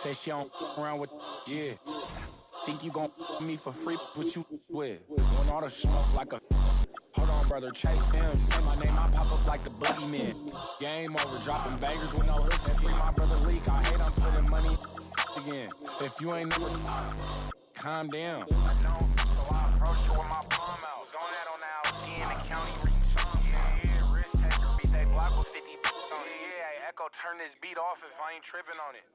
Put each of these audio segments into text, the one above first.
Say she don't around with, yeah. Think you gon' me for free, what you with? Doing all the smoke like a, hold on, brother, chase him. Say my name, I pop up like the boogeyman. Game over, dropping bangers with no hooks. And free my brother leak, I hate I'm putting money again. If you ain't never, calm down. So I approached her with my palm out. Zone that on the LG in the county where you from. Yeah, risk taker, beat that block with 50 on it. Yeah, Echo, turn this beat off if I ain't tripping on it.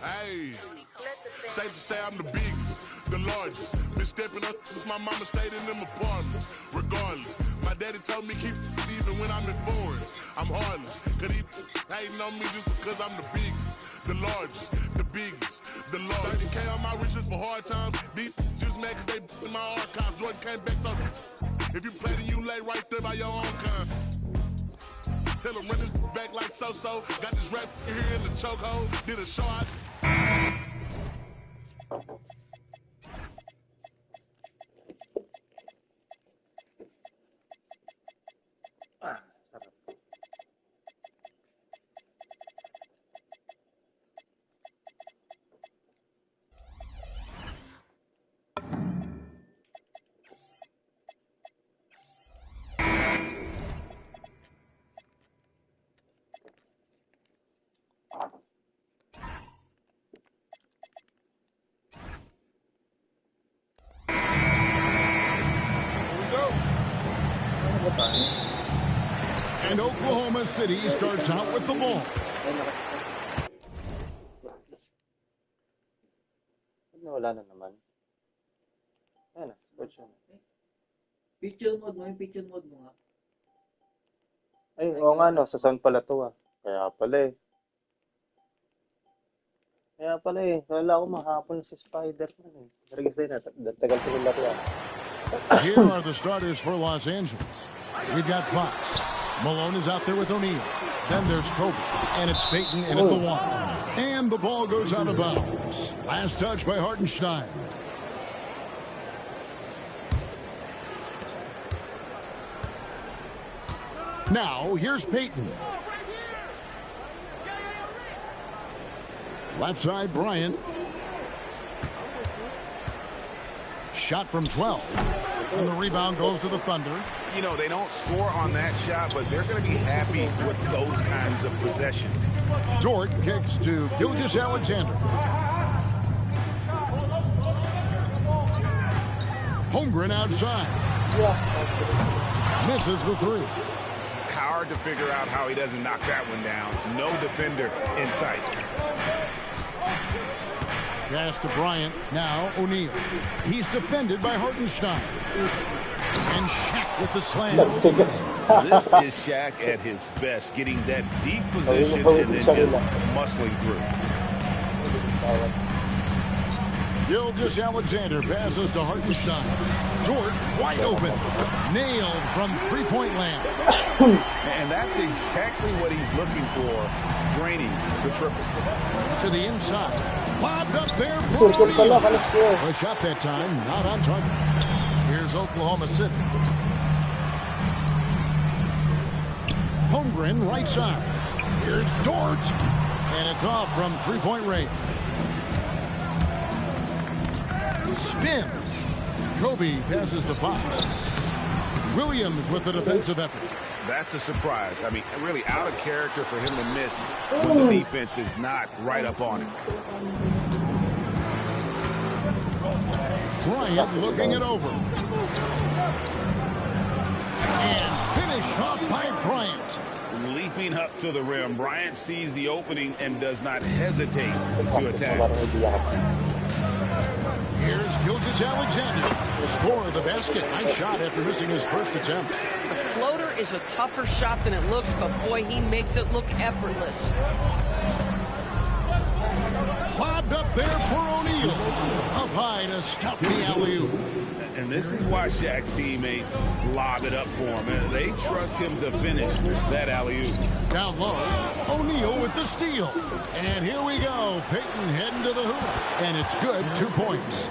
Hey, safe to say I'm the biggest, the largest. Been stepping up since my mama stayed in them apartments. Regardless, my daddy told me keep even when I'm in foreigns. I'm heartless, cause he hating on me just because I'm the biggest, the largest, the biggest, the largest. 30K on my riches for hard times. These just mad cause they in my archives. Jordan came back, so if you play then you lay right there by your own kind. Tell him run this back like so-so. Got this rap here in the chokehold. Did a show out. And Oklahoma City starts out with the ball. Wala na naman. Ayan na, sports yun. Picture mode mo, yung picture mode mo nga. Ay, oo nga no, sa sound pala to ah. Kaya pala eh. Wala ako mahapon si Spider-Man eh. Register na, tagal ko yung laro ah. Here are the starters for Los Angeles. We've got Fox. Malone is out there with O'Neal. Then there's Kobe. And it's Peyton in at the one. And the ball goes out of bounds. Last touch by Hartenstein. Now, here's Peyton. Left side, Bryant. Shot from 12. And the rebound goes to the Thunder. You know, they don't score on that shot, but they're going to be happy with those kinds of possessions. Dort kicks to Gilgeous-Alexander. Holmgren outside. Misses the three. Hard to figure out how he doesn't knock that one down. No defender in sight. Pass to Bryant. Now O'Neal. He's defended by Hartenstein. And Shaq with the slam. This is Shaq at his best, getting that deep position and then just muscling through. Gilgeous-Alexander passes to Hartenstein. Dort wide open. Nailed from three-point land. And that's exactly what he's looking for, draining the triple. To the inside. Lobbed up there for O'Neal. A shot that time, not on target. Here's Oklahoma City. Holmgren right side. Here's Dort. And it's off from three-point range. Spins. Kobe passes to Fox. Williams with the defensive effort. That's a surprise. I mean, really out of character for him to miss when the defense is not right up on him. Bryant looking it over. And finish off by Bryant. Leaping up to the rim, Bryant sees the opening and does not hesitate to attack. Here's Gilgeous-Alexander. Score the basket. Nice shot after missing his first attempt. The floater is a tougher shot than it looks, but boy, he makes it look effortless. Lobbed up there for O'Neal. Up high to stuff the alley-oop. And this is why Shaq's teammates lob it up for him. They trust him to finish that alley-oop. Down low, O'Neal with the steal. And here we go. Peyton heading to the hoop. And it's good, 2 points.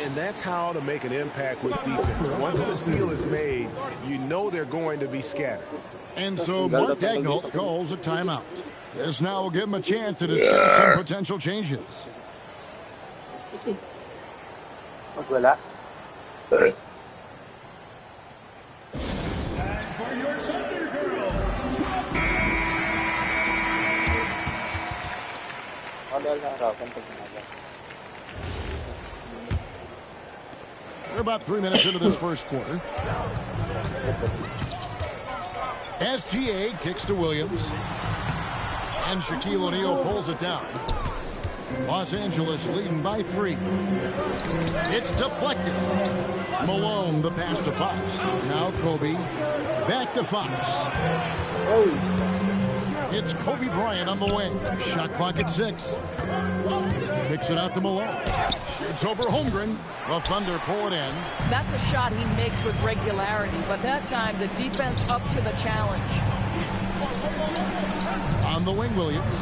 And that's how to make an impact with defense. Once the steal is made, you know they're going to be scattered. And so Mark Daigneault calls a timeout. This now will give him a chance to discuss some potential changes. Wala. We're about 3 minutes into this first quarter. SGA kicks to Williams. And Shaquille O'Neal pulls it down. Los Angeles leading by 3. It's deflected. Malone, the pass to Fox. Now Kobe. Back to Fox. It's Kobe Bryant on the wing. Shot clock at 6. Kicks it out to Malone. Shoots over Holmgren. The Thunder pull it in. That's a shot he makes with regularity, but that time the defense up to the challenge. On the wing, Williams.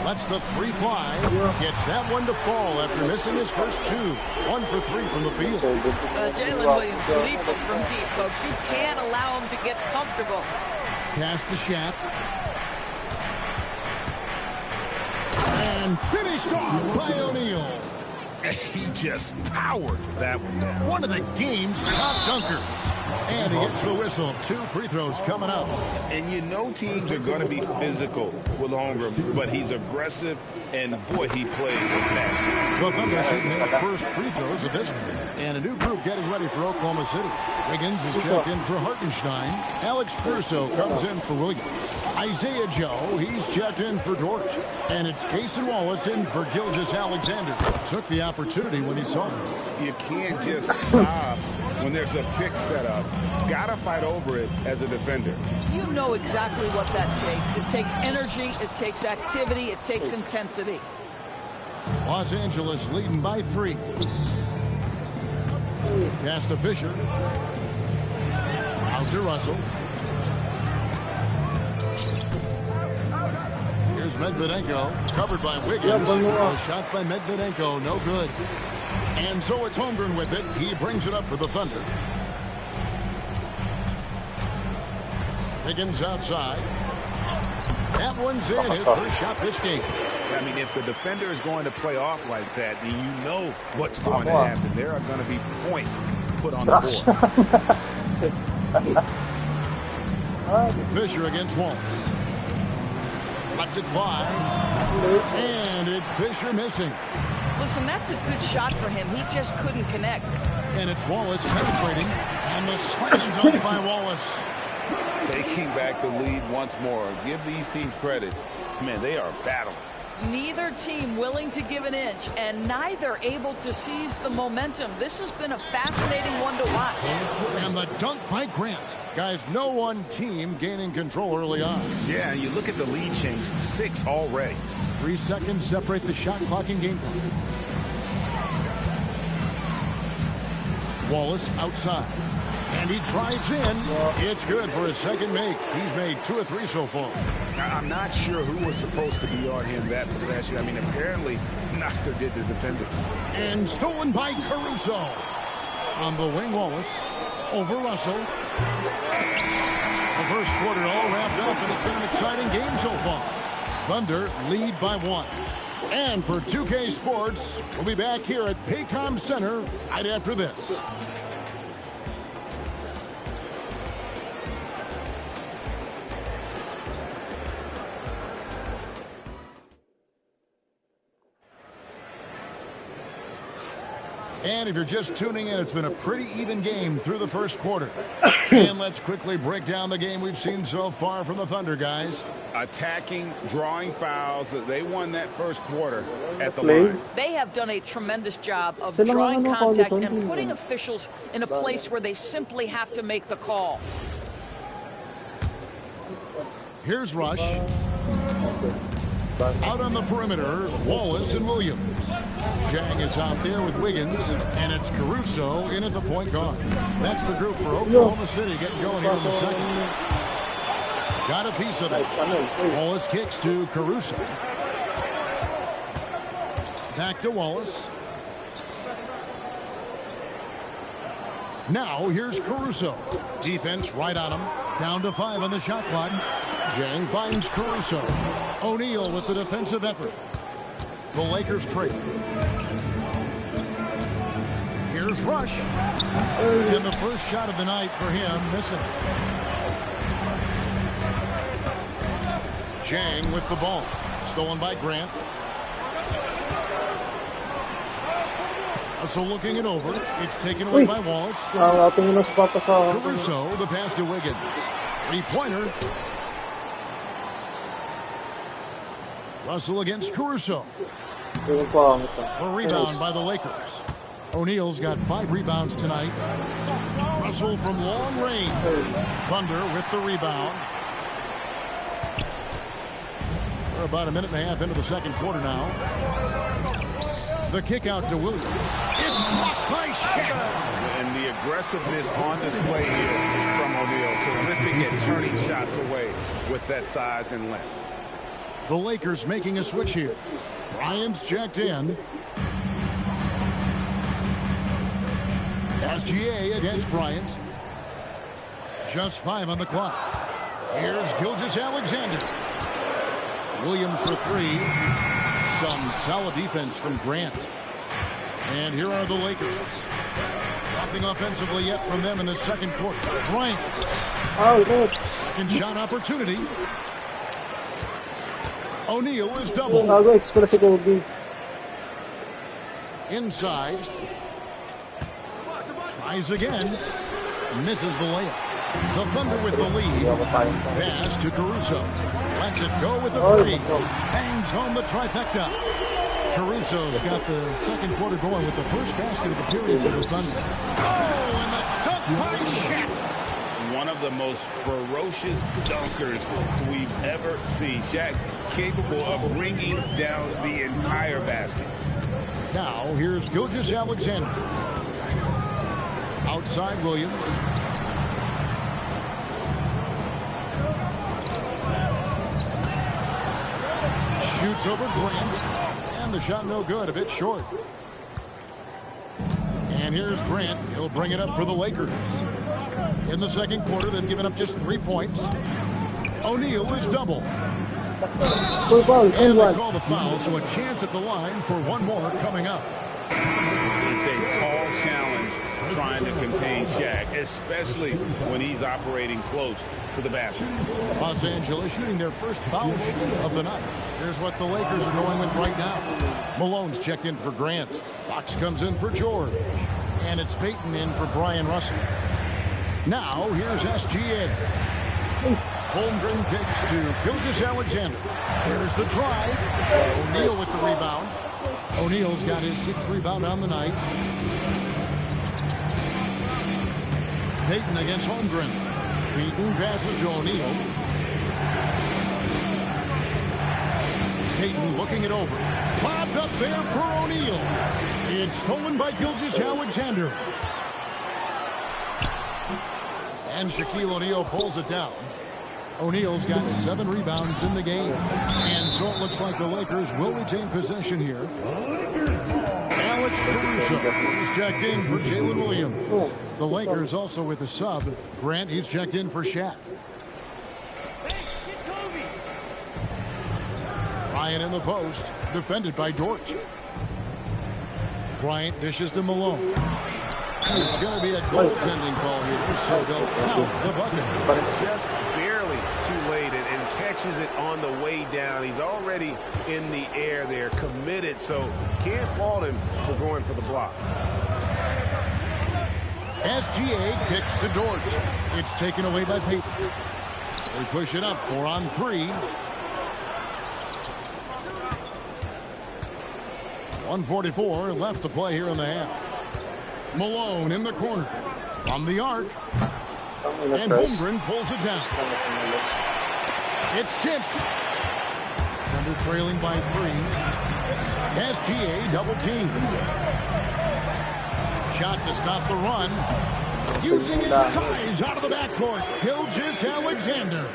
Lets the 3 fly. Gets that one to fall after missing his first 2. 1 for 3 from the field. Jalen Williams, lethal from deep, folks. You can't allow him to get comfortable. Pass to Shaq. And finished off by O'Neal. He just powered that one down. One of the game's top dunkers. And he gets the whistle. 2 free throws coming up. And you know teams are going to be physical with Holmgren, but he's aggressive, and boy, he plays with passion. The Thunder shooting their first free throws of this game. And a new group getting ready for Oklahoma City. Wiggins is checked in for Hartenstein. Alex Caruso comes in for Williams. Isaiah Joe, he's checked in for Dort. And it's Cason Wallace in for Gilgeous-Alexander. Took the opportunity when he saw it. You can't just stop when there's a pick set up. Gotta fight over it as a defender. You know exactly what that takes. It takes energy, it takes activity, it takes intensity. Los Angeles leading by 3. Pass to Fisher. Out to Russell. Here's Medvedenko, covered by Wiggins. A shot by Medvedenko, no good. And so it's Holmgren with it. He brings it up for the Thunder. Wiggins outside. That one's in. His first shot this game. I mean, if the defender is going to play off like that, then you know what's going to happen. There are going to be points put on the board. Fisher against Wallace. Lets it fly. And it's Fisher missing. Listen, that's a good shot for him. He just couldn't connect. And it's Wallace penetrating. And the slam dunk by Wallace. Taking back the lead once more. Give these teams credit. Man, they are battling. Neither team willing to give an inch, and neither able to seize the momentum. This has been a fascinating one to watch. And the dunk by Grant. Guys, no one team gaining control early on. Yeah, you look at the lead change. 6 already. 3 seconds separate the shot clock and game clock. Wallace outside. And he drives in. It's good for his second make. He's made 2 of 3 so far. I'm not sure who was supposed to be on him that possession. I mean, apparently neither did the defender. And stolen by Caruso. On the wing, Wallace. Over Russell. The first quarter all wrapped up, and it's been an exciting game so far. Thunder lead by 1. And for 2K Sports, we'll be back here at Paycom Center right after this. And if you're just tuning in, it's been a pretty even game through the first quarter. And let's quickly break down the game we've seen so far from the Thunder, guys. Attacking, drawing fouls. They won that first quarter at the line. They have done a tremendous job of drawing contact and putting officials in a place where they simply have to make the call. Here's Rush. Out on the perimeter, Wallace and Williams. Zhang is out there with Wiggins, and it's Caruso in at the point guard. That's the group for Oklahoma City getting going here in the second. Got a piece of it. Wallace kicks to Caruso. Back to Wallace. Now here's Caruso. Defense right on him. Down to 5 on the shot clock. Jang finds Caruso. O'Neal with the defensive effort. The Lakers trade. Here's Rush. And the first shot of the night for him, missing. Jang with the ball. Stolen by Grant. So looking it over. It's taken away by Wallace. Caruso, the pass to Wiggins. Three-pointer. Russell against Caruso. A rebound by the Lakers. O'Neal's got 5 rebounds tonight. Russell from long range. Thunder with the rebound. We're about a minute and a half into the second quarter now. The kick out to Williams. It's blocked by Shaq. And the aggressiveness on display here from O'Neal. Terrific at turning shots away with that size and length. The Lakers making a switch here. Bryant's checked in. SGA against Bryant. Just 5 on the clock. Here's Gilgeous-Alexander. Williams for 3. Some solid defense from Grant. And here are the Lakers. Nothing offensively yet from them in the second quarter. Bryant. Second shot opportunity. O'Neal is double. Inside. Tries again. Misses the layup. The Thunder with the lead. Pass to Caruso. Lets it go with a 3. Hangs home the trifecta. Caruso's got the second quarter going with the first basket of the period for the Thunder. Oh, and the dunk by Shaq. One of the most ferocious dunkers we've ever seen. Shaq capable of bringing down the entire basket. Now here's Gilgeous-Alexander. Outside Williams. Shoots over Grant. And the shot no good, a bit short. And here's Grant. He'll bring it up for the Lakers. In the second quarter, they've given up just 3 points. O'Neal is double. And they call the foul, so a chance at the line for one more coming up. It's a tall challenge trying to contain Shaq, especially when he's operating close to the basket. Los Angeles shooting their first foul shoot of the night. Here's what the Lakers are going with right now. Malone's checked in for Grant. Fox comes in for George. And it's Payton in for Brian Russell. Now, here's SGA. Holmgren kicks to Gilgeous-Alexander. Here's the drive. O'Neal with the rebound. O'Neal's got his 6th rebound on the night. Payton against Holmgren. Payton passes to O'Neal. Payton looking it over. Lobbed up there for O'Neal. It's stolen by Gilgeous-Alexander. And Shaquille O'Neal pulls it down. O'Neal's got 7 rebounds in the game. And so it looks like the Lakers will retain possession here. Alex Caruso is checked in for Jalen Williams. The Lakers also with a sub. Grant, he's checked in for Shaq. Ryan in the post, defended by Dort. Bryant dishes to Malone. It's going to be a goaltending call here, so they'll count the bucket. But just barely too late and catches it on the way down. He's already in the air there, committed, so can't fault him for going for the block. SGA kicks to Dort. It's taken away by Payton. They push it up 4 on 3. 1:44 left to play here in the half. Malone in the corner. From the arc. And Holmgren pulls it down. It's tipped. Thunder trailing by 3. SGA double team. Shot to stop the run. Using his size out of the backcourt. Gilgeous-Alexander.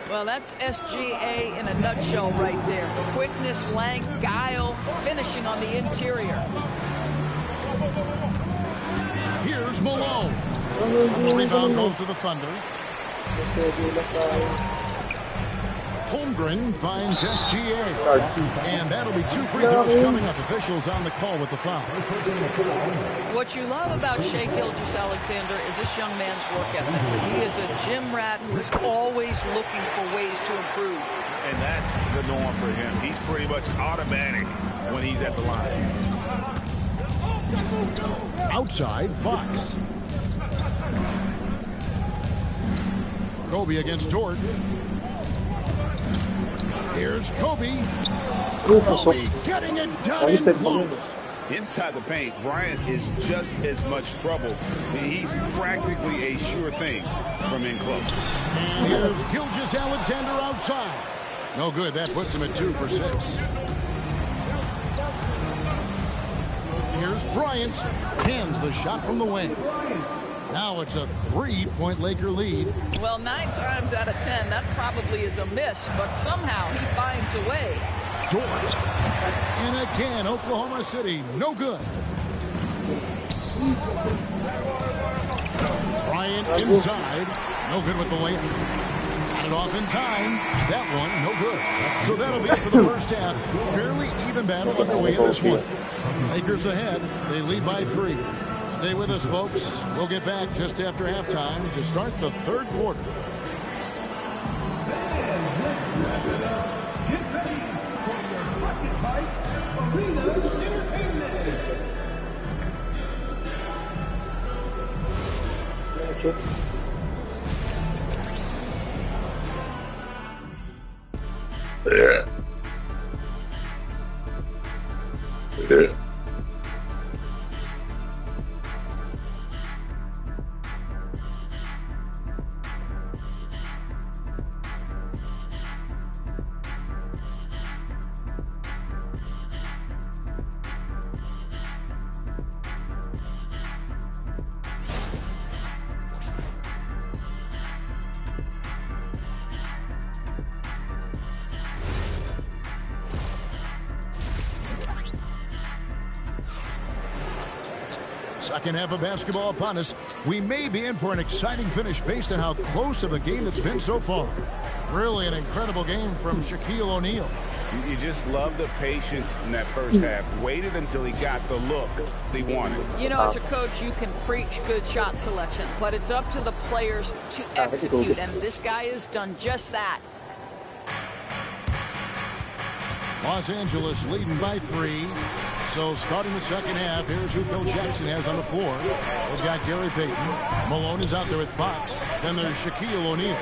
Well, that's SGA in a nutshell right there. Quickness, length, guile, finishing on the interior. Here's Malone. And the rebound goes to the Thunder. Holmgren finds SGA. And that'll be 2 free throws coming up. Officials on the call with the foul. What you love about Shea Gilgeous-Alexander is this young man's work ethic. He is a gym rat who is always looking for ways to improve. And that's the norm for him. He's pretty much automatic when he's at the line. Outside, Fox. Kobe against Dort. Here's Kobe. Kobe getting it done in close. Inside the paint, Bryant is just as much trouble. He's practically a sure thing from in close. And here's Gilgeous-Alexander outside. No good. That puts him at 2 for 6. Here's Bryant. Hands the shot from the wing. Now it's a 3-point Laker lead. Well, 9 times out of 10, that probably is a miss, but somehow he finds a way. Dort. And again, Oklahoma City, no good. Bryant inside. No good with the layup. Got it off in time. That one, no good. So that'll be it for the first half. Fairly even battle underway in this one. Lakers ahead. They lead by 3. Stay with us, folks. We'll get back just after halftime to start the third quarter. Second half of basketball upon us. We may be in for an exciting finish based on how close of a game it's been so far. Really an incredible game from Shaquille O'Neal. You just love the patience in that first half. Waited until he got the look he wanted. You know, as a coach, you can preach good shot selection, but it's up to the players to execute, and this guy has done just that. Los Angeles leading by 3. So starting the second half, here's who Phil Jackson has on the floor. They've got Gary Payton. Malone is out there with Fox. Then there's Shaquille O'Neal.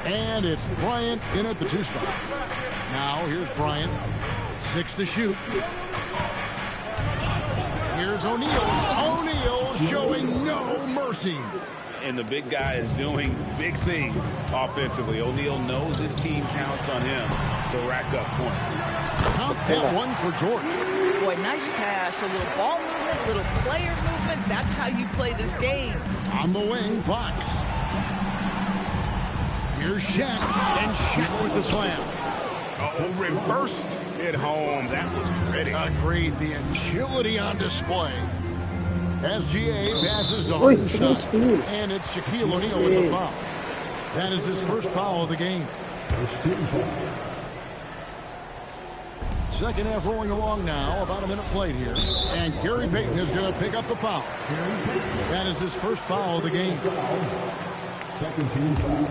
And it's Bryant in at the 2 spot. Now here's Bryant. 6 to shoot. Here's O'Neal. O'Neal showing no mercy. And the big guy is doing big things offensively. O'Neal knows his team counts on him to rack up points. Count that one for George. Boy, nice pass, a little ball movement, a little player movement. That's how you play this game. On the wing, Fox. Here's Shaq, and Shaq with the slam. Oh, reversed it home. That was pretty. Agreed, the agility on display. SGA passes to Hardenstein, and it's Shaquille O'Neal with the foul. That is his first foul of the game. Second half rolling along now, about a minute played here. And Gary Payton is going to pick up the foul. That is his first foul of the game. Second team foul.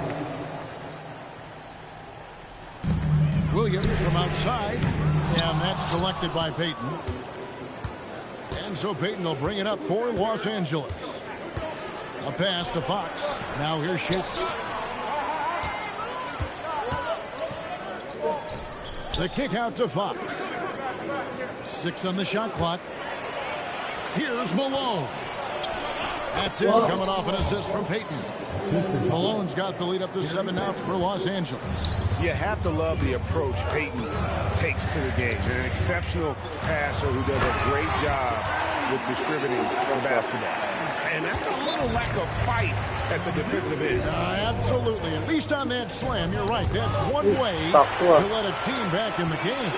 Williams from outside, and that's collected by Payton. And so Payton will bring it up for Los Angeles. A pass to Fox. Now here's Shake. The kick out to Fox. 6 on the shot clock. Here's Malone. That's it, coming off an assist from Payton. Malone's got the lead up to 7 now for Los Angeles. You have to love the approach Payton takes to the game. An exceptional passer who does a great job with distributing the basketball. And that's a little lack of fight at the defensive end. Absolutely. At least on that slam, you're right. That's one way to let a team back in the game.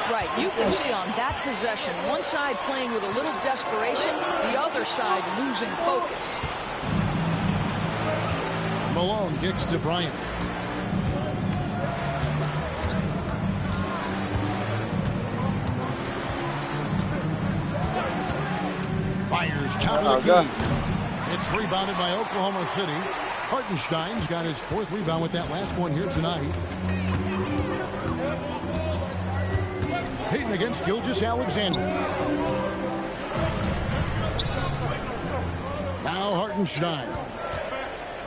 Right. You can see on that possession, one side playing with a little desperation, the other side losing focus. Malone kicks to Bryant. Fires top of the key. It's rebounded by Oklahoma City. Hartenstein's got his 4th rebound with that last one here tonight. Payton against Gilgeous-Alexander. Now Hartenstein.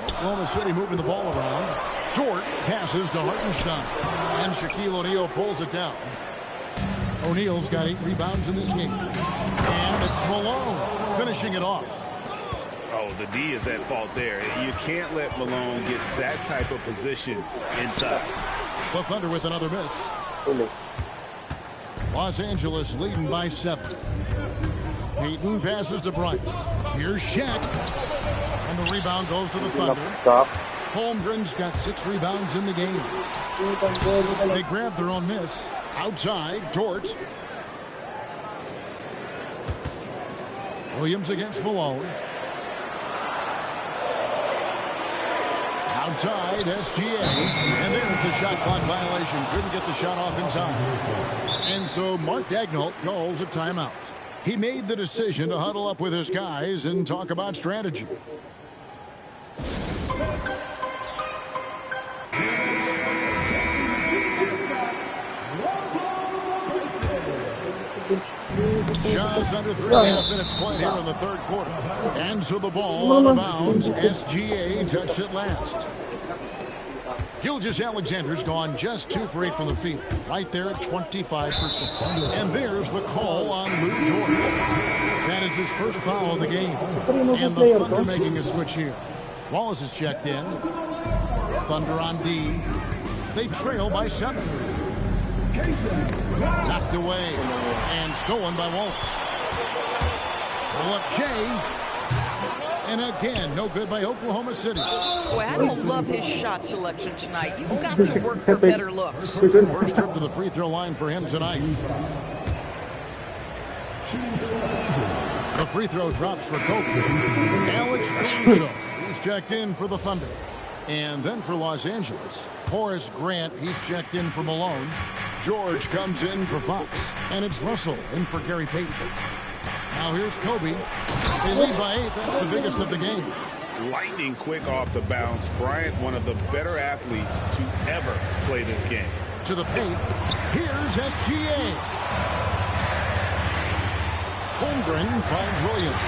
Oklahoma City moving the ball around. Dort passes to Hartenstein. And Shaquille O'Neal pulls it down. O'Neal's got 8 rebounds in this game. And it's Malone finishing it off. Oh, the D is at fault there. You can't let Malone get that type of position inside. The Thunder with another miss. Los Angeles leading by 7. Payton passes to Bryant. Here's Shaq. And the rebound goes to the Thunder. Holmgren's got 6 rebounds in the game. They grab their own miss. Outside, Dort. Williams against Malone. Outside, SGA. And there's the shot clock violation. Couldn't get the shot off in time. And so Mark Daigneault calls a timeout. He made the decision to huddle up with his guys and talk about strategy. Just under 3.5 minutes played here in the 3rd quarter. And so the ball out of bounds. SGA touched it last. Gilgeous-Alexander's gone just 2 for 8 from the field. Right there at 25%. And there's the call on Lou Dort. That is his first foul of the game. And the Thunder making a switch here. Wallace is checked in. Thunder on D. They trail by 7. Knocked away and stolen by Wallace. Pull up Jay. And again, no good by Oklahoma City. Boy, I don't love his shot selection tonight. You've got to work for better looks. First trip to the free throw line for him tonight. The free throw drops for Kobe. Alex Caruso, he's checked in for the Thunder. And then for Los Angeles, Horace Grant, he's checked in for Malone. George comes in for Fox. And it's Russell in for Gary Payton. Now here's Kobe. They lead by 8. That's the biggest of the game. Lightning quick off the bounce. Bryant, one of the better athletes to ever play this game. To the paint. Here's SGA. Holmgren finds Williams.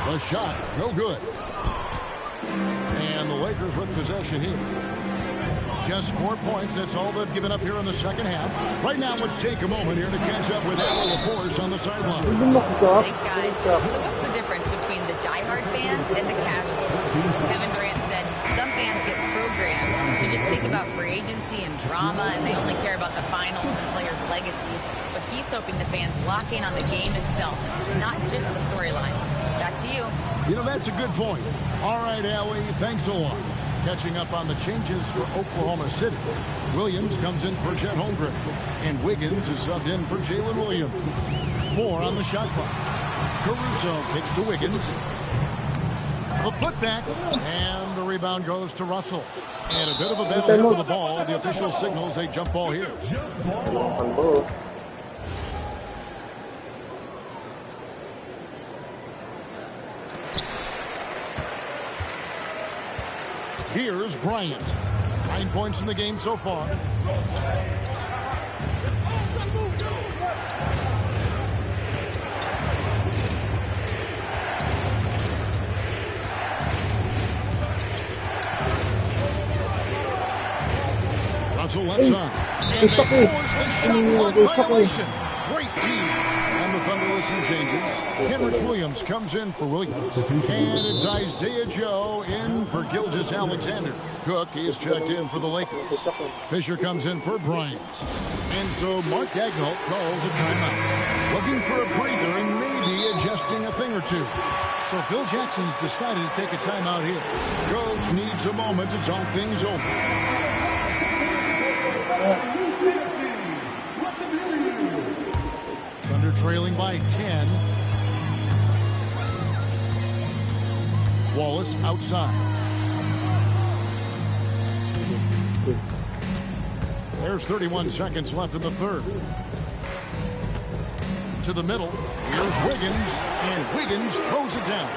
The shot, no good. And the Lakers with possession here. Just 4 points. That's all they've given up here in the second half. Right now, let's take a moment here to catch up with LAL'04 on the sideline. Thanks, guys. So what's the difference between the diehard fans and the casuals? Kevin Durant said some fans get programmed to just think about free agency and drama, and they only care about the finals and players' legacies. But he's hoping the fans lock in on the game itself, not just the storylines. Back to you. You know, that's a good point. All right, Allie, thanks a lot. Catching up on the changes for Oklahoma City. Williams comes in for Chet Holmgren. And Wiggins is subbed in for Jalen Williams. 4 on the shot clock. Caruso kicks to Wiggins. The putback. And the rebound goes to Russell. And a bit of a battle here for the ball. The official signals a jump ball here. Here's Bryant. 9 points in the game so far. Russell left side. And they force the shot clock violation. Great team. And the Thunder with some changes. Kenrich Williams comes in for Williams. And it's Isaiah Joe in for Gilgeous-Alexander. Cook is checked in for the Lakers. Fisher comes in for Bryant. And so Mark Daigneault calls a timeout. Looking for a breather and maybe adjusting a thing or two. So Phil Jackson's decided to take a timeout here. Coach needs a moment to talk things over. Thunder trailing by 10. Wallace outside. There's 31 seconds left in the third. To the middle. Here's Wiggins. And Wiggins throws it down.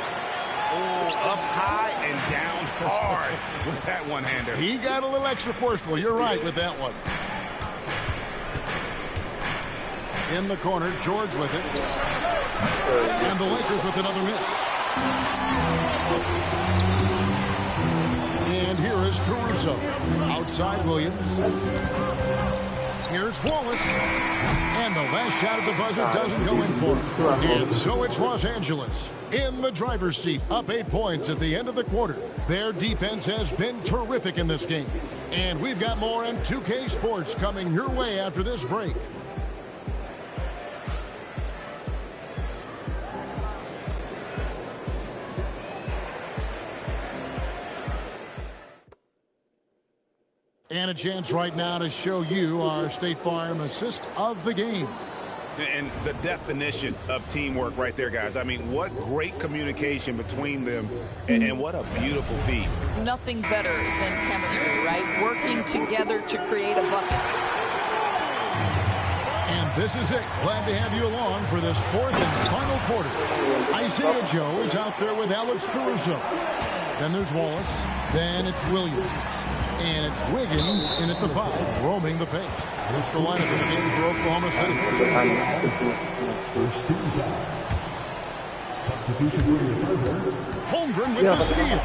Oh, up high and down hard with that one-hander. He got a little extra forceful. You're right with that one. In the corner, George with it. And the Lakers with another miss. And here is Caruso. Outside Williams. Here's Wallace. And the last shot at the buzzer doesn't go in for him. And so it's Los Angeles in the driver's seat, up 8 points at the end of the quarter. Their defense has been terrific in this game. And we've got more on 2K Sports coming your way after this break. And a chance right now to show you our State Farm assist of the game. And the definition of teamwork right there, guys. I mean, what great communication between them, and what a beautiful feat. Nothing better than chemistry, right? Working together to create a bucket. And this is it. Glad to have you along for this fourth and final quarter. Isaiah Joe is out there with Alex Caruso. Then there's Wallace. Then it's Williams. And it's Wiggins in at the 5, roaming the paint. Here's the lineup in the game for Oklahoma City. First team foul. Substitution for your third. Holmgren with the steal.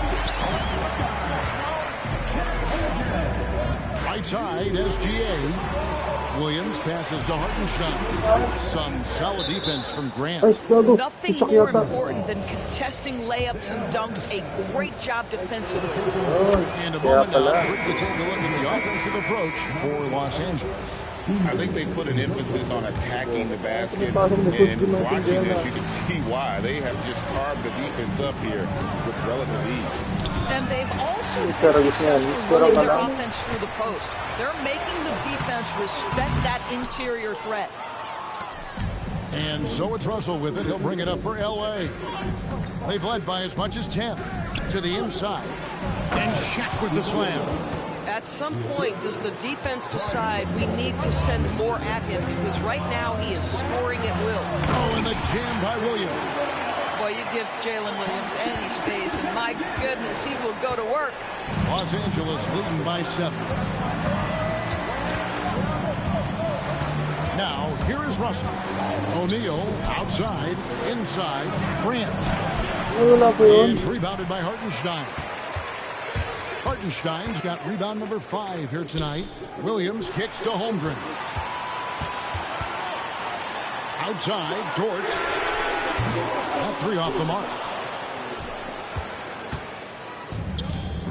Right side, SGA. Williams passes to Hartenstein. Some solid defense from Grant. Nothing more important than contesting layups and dunks. A great job defensively. And a moment now, quickly take a look at the offensive approach for Los Angeles. I think they put an emphasis on attacking the basket, and watching this, you can see why. They have just carved the defense up here with relative ease. And they've also been successful running their offense through the post. They're making the defense respect that interior threat. And so it's Russell with it. He'll bring it up for L.A. They've led by as much as 10 to the inside. And Shaq with the slam. At some point, does the defense decide we need to send more at him? Because right now he is scoring at will. Oh, and the jam by Williams. Boy, you give Jalen Williams any space, and my goodness, he will go to work. Los Angeles leading by 7. Now, here is Russell. O'Neal outside, inside, Grant. And it's rebounded by Hartenstein. Hartenstein's got rebound number 5 here tonight. Williams kicks to Holmgren. Outside, George. That 3 off the mark.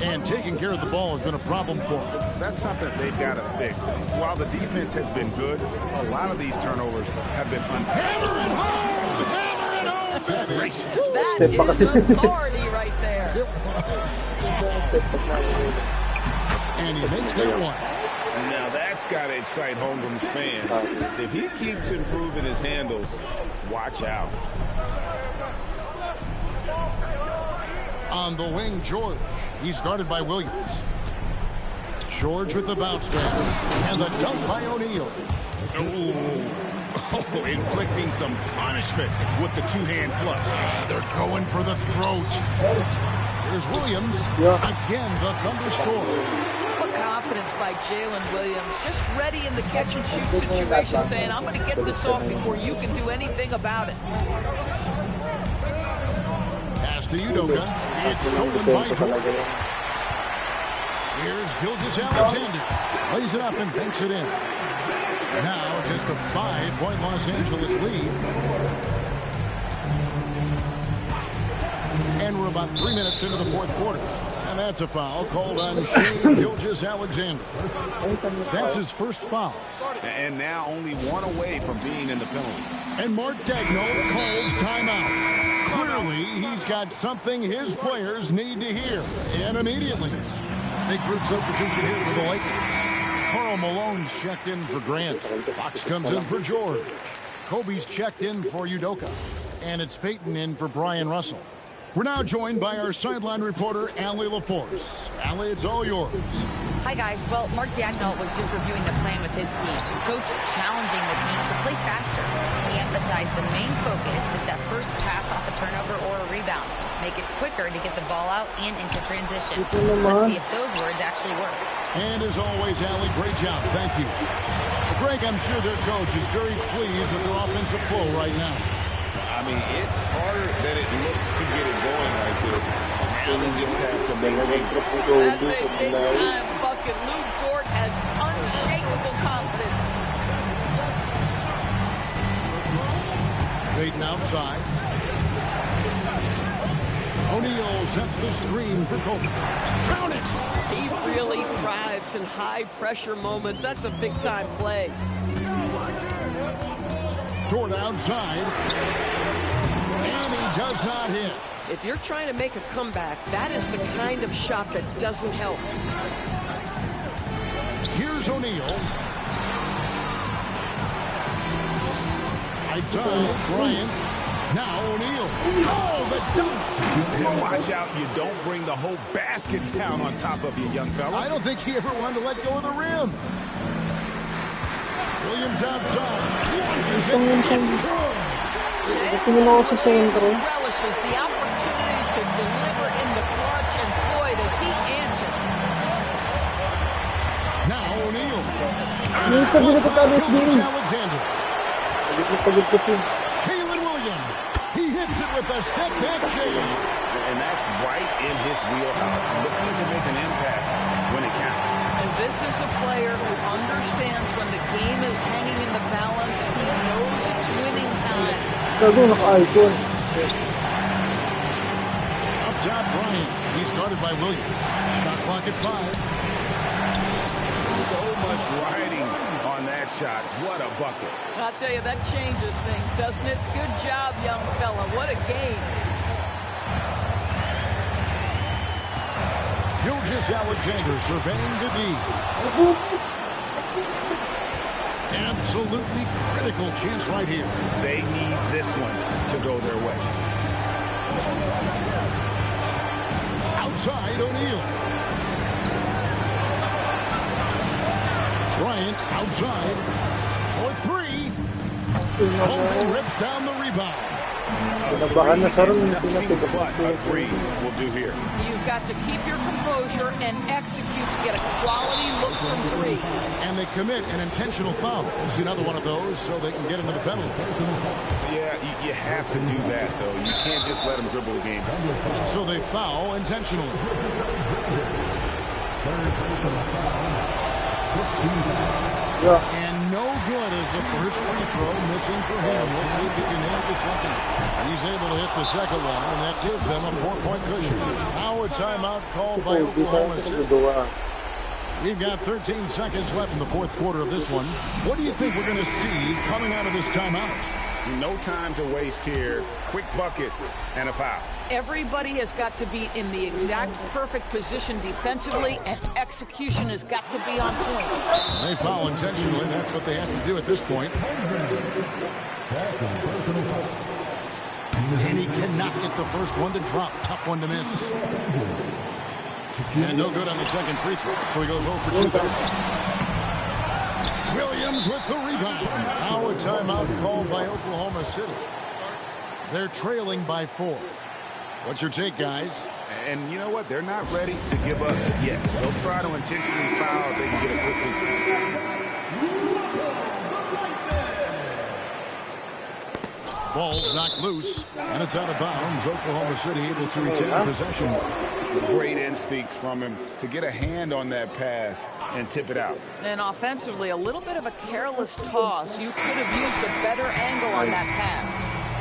And taking care of the ball has been a problem for them. That's something they've got to fix. While the defense has been good, a lot of these turnovers have been Hammer it home! Hammer it home! That is authority right there. And he makes that one. Now that's got to excite Holmgren's fans. If he keeps improving his handles, watch out. On the wing, George. He's guarded by Williams. George with the bounce pass. And the dunk by O'Neal. Oh, inflicting some punishment with the two-hand flush. They're going for the throat. Here's Williams. Again, the Thunder score. What confidence by Jalen Williams. Just ready in the catch-and-shoot situation, saying, I'm going to get this off before you can do anything about it. Pass to Udoka. It's stolen by Jordan. Here's Gilgeous-Alexander. Lays it up and banks it in. Now just a 5-point Los Angeles lead. And we're about 3 minutes into the fourth quarter. And that's a foul called on Shane Gilgeous-Alexander. That's his first foul. And now only 1 away from being in the penalty. And Mark Daigneault calls timeout. Clearly, he's got something his players need to hear. And immediately. Big group substitution here for the Lakers. Karl Malone's checked in for Grant. Fox comes in for George. Kobe's checked in for Udoka. And it's Peyton in for Brian Russell. We're now joined by our sideline reporter, LAL'04. Allie, it's all yours. Hi, guys. Well, Mark Dagnall was just reviewing the plan with his team. Coach challenging the team to play faster. He emphasized the main focus is that first pass off a turnover or a rebound. Make it quicker to get the ball out and into transition. Let's see if those words actually work. And as always, Allie, great job. Thank you. Greg, I'm sure their coach is very pleased with their offensive flow right now. I mean, it's harder than it looks to get it going like this. Now they just have to maintain it. That's a big-time bucket. Lou Dort has unshakable confidence. Payton outside. O'Neal sets the screen for Kobe. Count it! He really thrives in high-pressure moments. That's a big-time play. Dort outside. And he does not hit. If you're trying to make a comeback, that is the kind of shot that doesn't help. Here's O'Neal. Outside, Bryant. Now O'Neal. Oh, the dunk. And watch out, you don't bring the whole basket down on top of you, young fella. I don't think he ever wanted to let go of the rim. Williams outside. Relishes the opportunity to deliver in the clutch, and boy, does he answer. Now O'Neal. Alexander. Kalen Williams. He hits it with a step-back jam. And that's right in his wheelhouse, looking to make an impact when it counts. And this is a player who understands when the game is hanging in the balance. He knows it's winning time. Up top, Bryant. He's guarded by Williams. Shot clock at 5. So much riding on that shot. What a bucket. I'll tell you, that changes things, doesn't it? Good job, young fella. What a game. Alexander surveying the D. Absolutely critical chance right here. They need this one to go their way. Outside, O'Neal. Bryant outside for 3. Holden rips down the rebound. Pinabahan na siya rin. But a 3 will do here. You've got to keep your composure and execute to get a quality look from 3. And they commit an intentional foul. See another one of those so they can get into the penalty. Yeah, you have to do that, though. You can't just let them dribble the game. So they foul intentionally. And no good is the first free throw missing for him. We'll see if he can hit the second. He's able to hit the second one, and that gives them a 4-point cushion. Now a timeout called by Oklahoma City. We've got 13 seconds left in the fourth quarter of this one. What do you think we're going to see coming out of this timeout? No time to waste here. Quick bucket and a foul. Everybody has got to be in the exact perfect position defensively, and execution has got to be on point. They foul intentionally. That's what they have to do at this point. And he cannot get the first one to drop. Tough one to miss. And no good on the second free throw. So he goes 0 for 2 there. Williams with the rebound. Now a timeout called by Oklahoma City. They're trailing by 4. What's your take, guys? And you know what? They're not ready to give up yet. They'll try to intentionally foul if they can get a quick lead. Ball's knocked loose, and it's out of bounds. Oklahoma City able to retain possession. Great instincts from him to get a hand on that pass and tip it out. And offensively, a little bit of a careless toss. You could have used a better angle on that pass.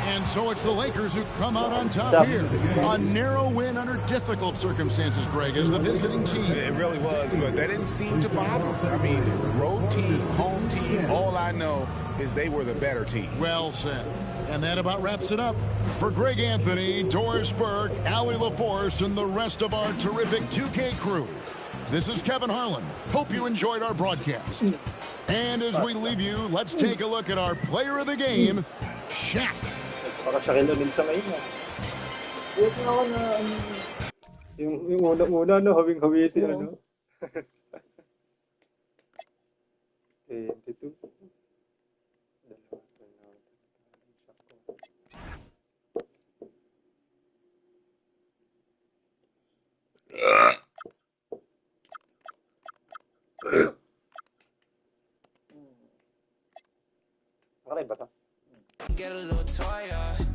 And so it's the Lakers who come out on top here. A narrow win under difficult circumstances, Greg, as the visiting team. It really was, but that didn't seem to bother them. I mean, road team, home team, all I know is they were the better team. Well said. And that about wraps it up. For Greg Anthony, Doris Burke, LAL'04, and the rest of our terrific 2K crew, this is Kevin Harlan. Hope you enjoyed our broadcast. And as we leave you, let's take a look at our player of the game, Shaq. Para sa kilawin sa ngayon. Buti ako na yung una-una, no, hawing-hawi si ano. 22. Okay ba to? Get a little tired.